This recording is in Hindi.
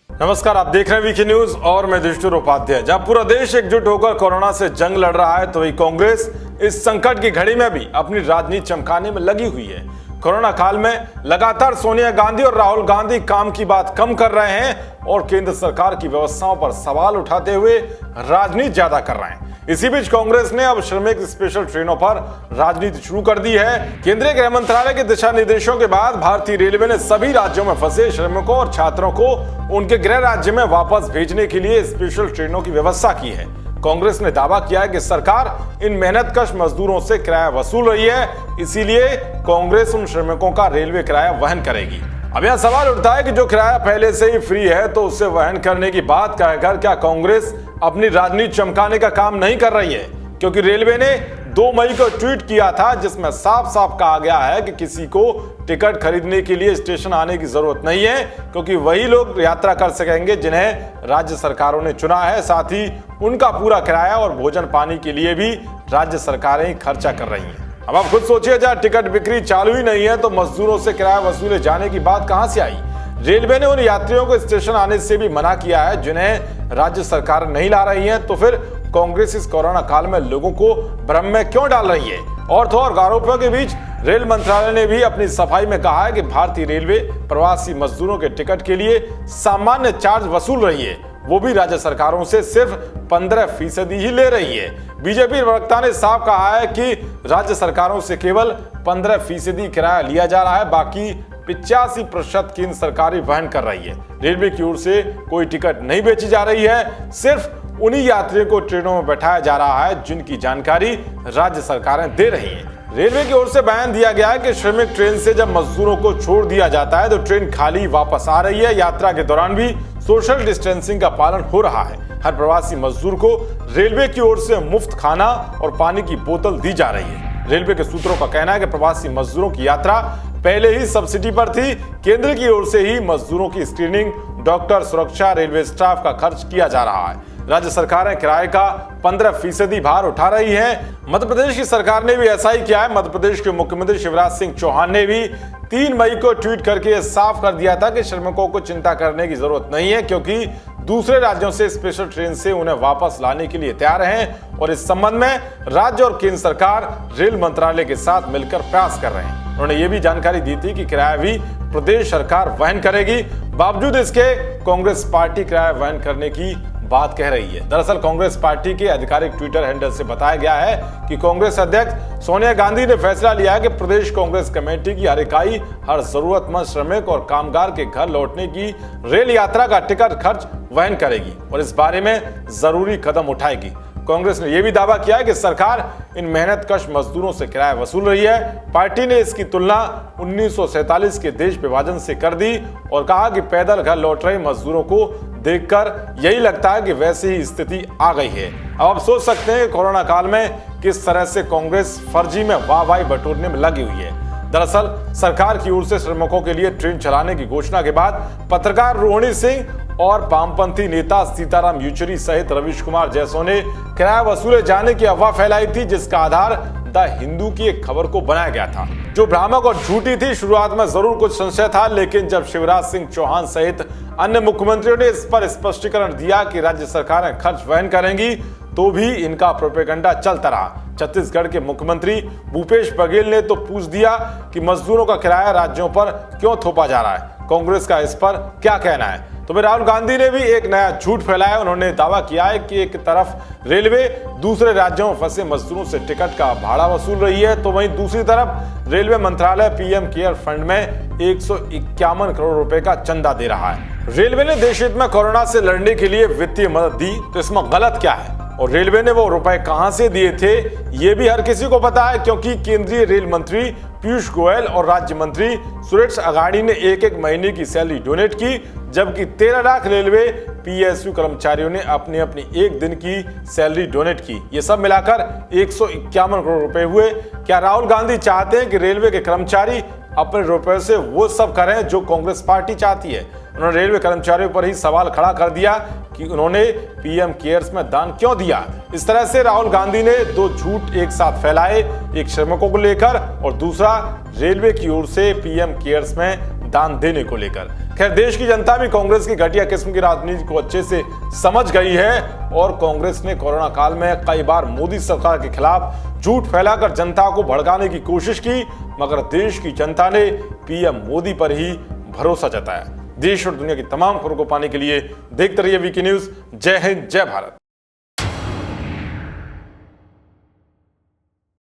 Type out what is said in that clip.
नमस्कार, आप देख रहे हैं वीके न्यूज और मैं युधिष्ठिर उपाध्याय। जब पूरा देश एकजुट होकर कोरोना से जंग लड़ रहा है तो वही कांग्रेस इस संकट की घड़ी में भी अपनी राजनीति चमकाने में लगी हुई है। कोरोना काल में लगातार सोनिया गांधी और राहुल गांधी काम की बात कम कर रहे हैं और केंद्र सरकार की व्यवस्थाओं पर सवाल उठाते हुए राजनीति ज्यादा कर रहे हैं। इसी बीच कांग्रेस ने अब श्रमिक स्पेशल ट्रेनों पर राजनीति शुरू कर दी है। केंद्रीय गृह मंत्रालय के दिशा निर्देशों के बाद भारतीय रेलवे ने सभी राज्यों में फंसे श्रमिकों और छात्रों को उनके गृह राज्य में वापस भेजने के लिए स्पेशल ट्रेनों की व्यवस्था की है। कांग्रेस ने दावा किया है कि सरकार इन मेहनतकश मजदूरों से किराया वसूल रही है, इसीलिए कांग्रेस उन श्रमिकों का रेलवे किराया वहन करेगी। अब यह सवाल उठता है कि जो किराया पहले से ही फ्री है तो उससे वहन करने की बात कहकर क्या कांग्रेस अपनी राजनीति चमकाने का काम नहीं कर रही है? क्योंकि रेलवे ने 2 मई को ट्वीट किया था जिसमें साफ साफ कहा गया है कि किसी को टिकट खरीदने के लिए स्टेशन आने की जरूरत नहीं है, क्योंकि वही लोग यात्रा कर सकेंगे जिन्हें राज्य सरकारों ने चुना है। साथ ही उनका पूरा किराया और भोजन पानी के लिए भी राज्य सरकारें ही खर्चा कर रही हैं। अब आप खुद सोचिए, जहाँ टिकट बिक्री चालू ही नहीं है तो मजदूरों से किराया वसूले जाने की बात कहां से आई? रेलवे ने उन यात्रियों को स्टेशन आने से भी मना किया है जिन्हें राज्य सरकार नहीं ला रही है। तो फिर कांग्रेस इस कोरोना काल में लोगों को भ्रम में क्यों डाल रही है? और तो और आरोपों के बीच रेल मंत्रालय ने भी अपनी सफाई में कहा है कि भारतीय रेलवे प्रवासी मजदूरों के टिकट के लिए सामान्य चार्ज वसूल रही है, वो भी राज्य सरकारों से सिर्फ 15% ही ले रही है। बीजेपी प्रवक्ता ने साफ कहा है कि राज्य सरकारों से केवल 15% किराया लिया जा रहा है, बाकी 85% केंद्र सरकार वहन कर रही है। रेलवे की ओर से कोई टिकट नहीं बेची जा रही है, सिर्फ उन्हीं यात्रियों को ट्रेनों में बैठाया जा रहा है जिनकी जानकारी राज्य सरकारें दे रही हैं। रेलवे की ओर से बयान दिया गया है कि श्रमिक ट्रेन से जब मजदूरों को छोड़ दिया जाता है तो ट्रेन खाली वापस आ रही है। यात्रा के दौरान भी सोशल डिस्टेंसिंग का पालन हो रहा है। हर प्रवासी मजदूर को रेलवे की ओर से मुफ्त खाना और पानी की बोतल दी जा रही है। रेलवे के सूत्रों का कहना है कि प्रवासी मजदूरों की यात्रा पहले ही सब्सिडी पर थी। केंद्र की ओर से ही मजदूरों की स्क्रीनिंग, डॉक्टर, सुरक्षा, रेलवे स्टाफ का खर्च किया जा रहा है। राज्य सरकारें किराए का 15% भार उठा रही हैं। मध्य प्रदेश की सरकार ने भी ऐसा ही किया है। मध्य प्रदेश के मुख्यमंत्री शिवराज सिंह चौहान ने भी 3 मई को ट्वीट करके यह साफ कर दिया था कि श्रमिकों को चिंता करने की जरूरत नहीं है, क्योंकि दूसरे राज्यों से स्पेशल ट्रेन से उन्हें वापस लाने के लिए तैयार हैं और इस संबंध में राज्य और केंद्र सरकार रेल मंत्रालय के साथ मिलकर प्रयास कर रहे हैं। उन्होंने ये भी जानकारी दी थी कि किराया भी प्रदेश सरकार वहन करेगी। बावजूद इसके कांग्रेस पार्टी किराया वहन करने की बात कह रही है। दरअसल कांग्रेस पार्टी के आधिकारिक ट्विटर हैंडल से बताया गया है कि कांग्रेस अध्यक्ष सोनिया गांधी ने फैसला लिया है कि प्रदेश कांग्रेस कमेटी की हर इकाई हर जरूरतमंद श्रमिक और कामगार के घर लौटने की रेल यात्रा का टिकट खर्च वहन करेगी और इस बारे में जरूरी कदम उठाएगी। कांग्रेस ने यह भी दावा किया है कि सरकार इन मेहनतकश मजदूरों से किराया वसूल रही है। पार्टी ने इसकी तुलना 1947 के देश विभाजन से कर दी और कहा कि पैदल घर लौट रहे मजदूरों को देखकर यही लगता है कि वैसी ही स्थिति आ गई है। अब आप सोच सकते हैं कि कोरोना काल में किस तरह से कांग्रेस फर्जी में वाहवाही बटोरने में लगी हुई है। दरअसल सरकार की ओर से श्रमिकों के लिए ट्रेन चलाने की घोषणा के बाद पत्रकार रोहिणी सिंह और वामपंथी नेता सीताराम येचुरी सहित रवीश कुमार जैसों ने किराया वसूले जाने की अफवाह फैलाई थी, जिसका आधार द हिंदू की एक खबर को बनाया गया था, जो भ्रामक और झूठी थी। शुरुआत में जरूर कुछ संशय था, लेकिन जब शिवराज सिंह चौहान सहित अन्य मुख्यमंत्रियों ने इस पर स्पष्टीकरण दिया कि राज्य सरकारें खर्च वहन करेंगी, तो भी इनका प्रोपेगेंडा चलता रहा। छत्तीसगढ़ के मुख्यमंत्री भूपेश बघेल ने तो पूछ दिया कि मजदूरों का किराया राज्यों पर क्यों थोपा जा रहा है, कांग्रेस का इस पर क्या कहना है? तो फिर राहुल गांधी ने भी एक नया झूठ फैलाया। उन्होंने दावा किया है कि एक तरफ रेलवे दूसरे राज्यों में फंसे मजदूरों से टिकट का भाड़ा वसूल रही है, तो वहीं दूसरी तरफ रेलवे मंत्रालय पीएम केयर फंड में 151 करोड़ रुपए का चंदा दे रहा है। रेलवे ने देश हित में कोरोना से लड़ने के लिए वित्तीय मदद दी, तो इसमें गलत क्या है? और रेलवे ने वो रुपए कहां से दिए थे ये भी हर किसी को पता है, क्योंकि केंद्रीय रेल मंत्री पीयूष गोयल और राज्य मंत्री सुरेश अघाड़ी ने एक महीने की सैलरी डोनेट की, जबकि 13 लाख रेलवे पीएसयू कर्मचारियों ने अपनी अपनी एक दिन की सैलरी डोनेट की। ये सब मिलाकर 151 करोड़ रुपए हुए। क्या राहुल गांधी चाहते हैं कि रेलवे के कर्मचारी अपने रुपए से वो सब करें जो कांग्रेस पार्टी चाहती है? उन्होंने रेलवे कर्मचारियों पर ही सवाल खड़ा कर दिया कि उन्होंने पीएम केयर्स में दान क्यों दिया। इस तरह से राहुल गांधी ने 2 झूठ एक साथ फैलाए, एक श्रमिकों को लेकर और दूसरा रेलवे की ओर से पीएम केयर्स में दान देने को लेकर। खैर, देश की जनता भी कांग्रेस की घटिया किस्म की राजनीति को अच्छे से समझ गई है और कांग्रेस ने कोरोना काल में कई बार मोदी सरकार के खिलाफ झूठ फैलाकर जनता को भड़काने की कोशिश की, मगर देश की जनता ने पीएम मोदी पर ही भरोसा जताया। देश और दुनिया की तमाम खबरों को पाने के लिए देखते रहिए वीके न्यूज। जय हिंद, जय भारत।